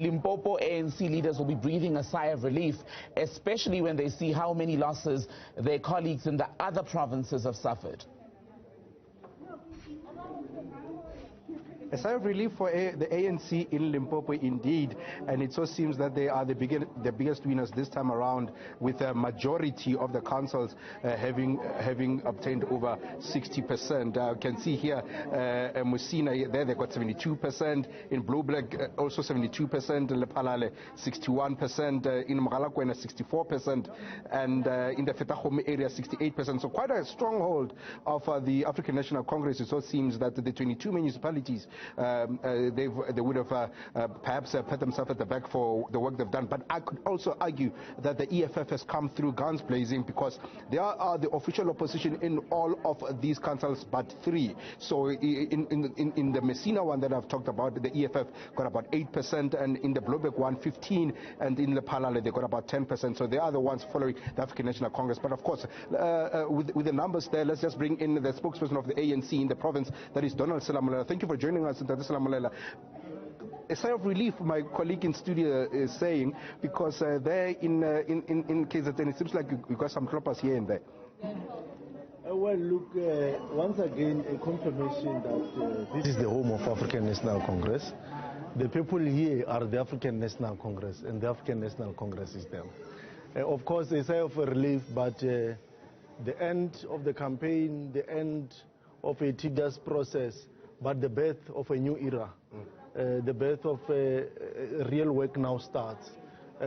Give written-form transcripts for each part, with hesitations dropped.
Limpopo ANC leaders will be breathing a sigh of relief, especially when they see how many losses their colleagues in the other provinces have suffered. A sigh of relief for the ANC in Limpopo indeed, and it so seems that they are the biggest winners this time around, with a majority of the councils having obtained over 60%. You can see here Musina, there they got 72%, in Blue Black also 72%, in Lephalale 61%, in Mogalakwena 64%, and in the Fetachome area 68%. So quite a stronghold of the African National Congress. It so seems that the 22 municipalities they would have perhaps pat themselves at the back for the work they've done. But I could also argue that the EFF has come through guns blazing, because they are the official opposition in all of these councils but 3. So in the Messina one that I've talked about, the EFF got about 8%, and in the Blobek one 15%, and in the Palale they got about 10%. So they are the ones following the African National Congress. But of course, with the numbers there, let's just bring in the spokesperson of the ANC in the province, that is Donald Selamulela. Thank you for joining us. A sigh of relief, my colleague in studio is saying, because there in KZN it seems like you got some droppers here and there. Well, look, once again, a confirmation that this is the home of African National Congress. The people here are the African National Congress, and the African National Congress is them. Of course, a sigh of relief, but the end of the campaign, the end of a tedious process, but the birth of a new era, the birth of real work now starts.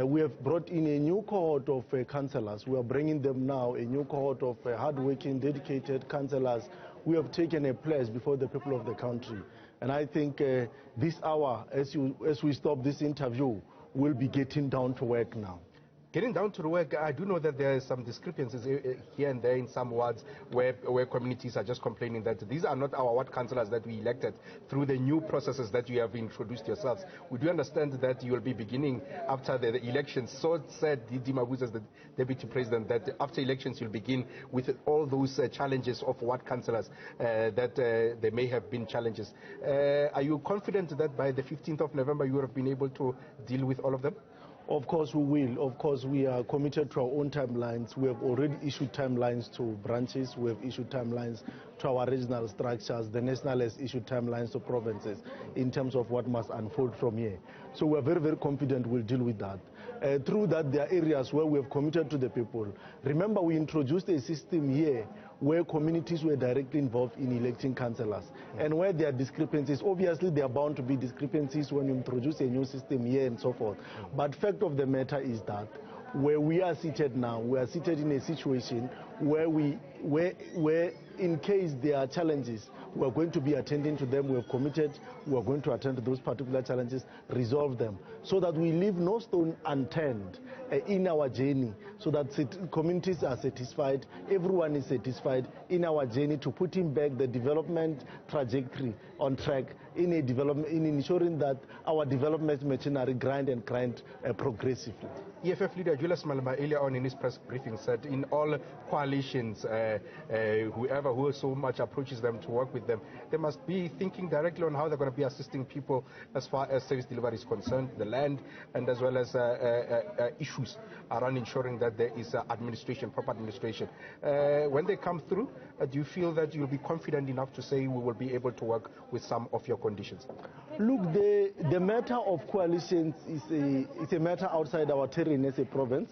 We have brought in a new cohort of councillors. We are bringing them now, a new cohort of hard-working, dedicated councillors. We have taken a place before the people of the country. And I think this hour, as we stop this interview, we'll be getting down to work now. Getting down to the work, I do know that there are some discrepancies here and there in some wards where communities are just complaining that these are not our ward councillors that we elected through the new processes that you have introduced yourselves. We do understand that you will be beginning after the elections. So said Didi Mabuza, the Deputy President, that after elections you'll begin with all those challenges of ward councillors that there may have been challenges. Are you confident that by the 15th of November you will have been able to deal with all of them? Of course we will. Of course we are committed to our own timelines. We have already issued timelines to branches. We have issued timelines to our regional structures. The national has issued timelines to provinces in terms of what must unfold from here. So we are very, very confident we'll deal with that. Through that, there are areas where we have committed to the people. Remember, we introduced a system here where communities were directly involved in electing councillors. And where there are discrepancies, obviously there are bound to be discrepancies when you introduce a new system here and so forth. But fact of the matter is that where we are seated now, we are seated in a situation where in case there are challenges, we are going to be attending to them. We have committed, we are going to attend to those particular challenges, resolve them, so that we leave no stone unturned in our journey, so that communities are satisfied, everyone is satisfied in our journey to putting back the development trajectory on track, in ensuring that our development machinery grind progressively. EFF leader Julius Malema earlier on in his press briefing said in all coalitions, whoever who so much approaches them to work with them, they must be thinking directly on how they're going to be assisting people as far as service delivery is concerned, the land, and as well as issues around ensuring that there is administration, proper administration. When they come through, do you feel that you'll be confident enough to say we will be able to work with some of your conditions? Look, the matter of coalitions is a matter outside our terrain as a province.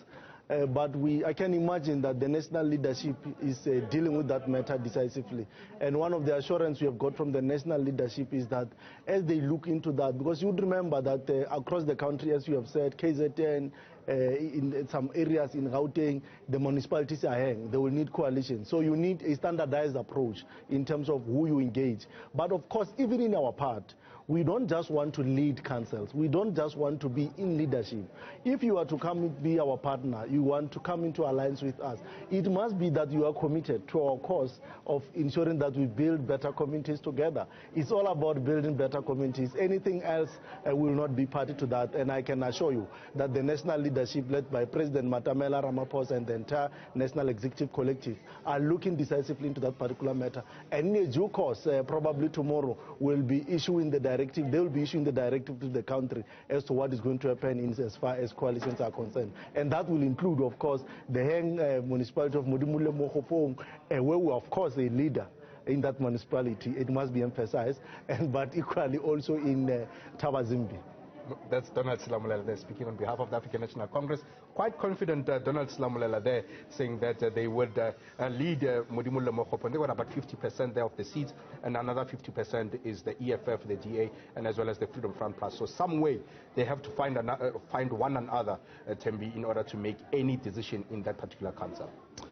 But I can imagine that the national leadership is dealing with that matter decisively. And one of the assurances we have got from the national leadership is that as they look into that, because you would remember that across the country, as you have said, KZN, in some areas in Gauteng, the municipalities are hanging. They will need coalition. So you need a standardized approach in terms of who you engage. But of course, even in our part, we don't just want to lead councils. We don't just want to be in leadership. If you are to come be our partner, you want to come into alliance with us, it must be that you are committed to our cause of ensuring that we build better communities together. It's all about building better communities. Anything else will not be party to that. And I can assure you that the national leadership led by President Matamela Ramaphosa and the entire National Executive Collective are looking decisively into that particular matter. And in due course, probably tomorrow, we'll be issuing the directive, they will be issuing the directive to the country as to what is going to happen as far as coalitions are concerned. And that will include, of course, the Heng municipality of Modimolle Mokgopong, where we are, of course, a leader in that municipality, it must be emphasized, but equally also in Tabazimbi. That's Donald Slamulela there speaking on behalf of the African National Congress. Quite confident, Donald Slamulela there, saying that they would lead Modimolle Mokgopong. They got about 50% there of the seats, and another 50% is the EFF, the DA, and as well as the Freedom Front Plus. So some way they have to find one another, Tembi, in order to make any decision in that particular council.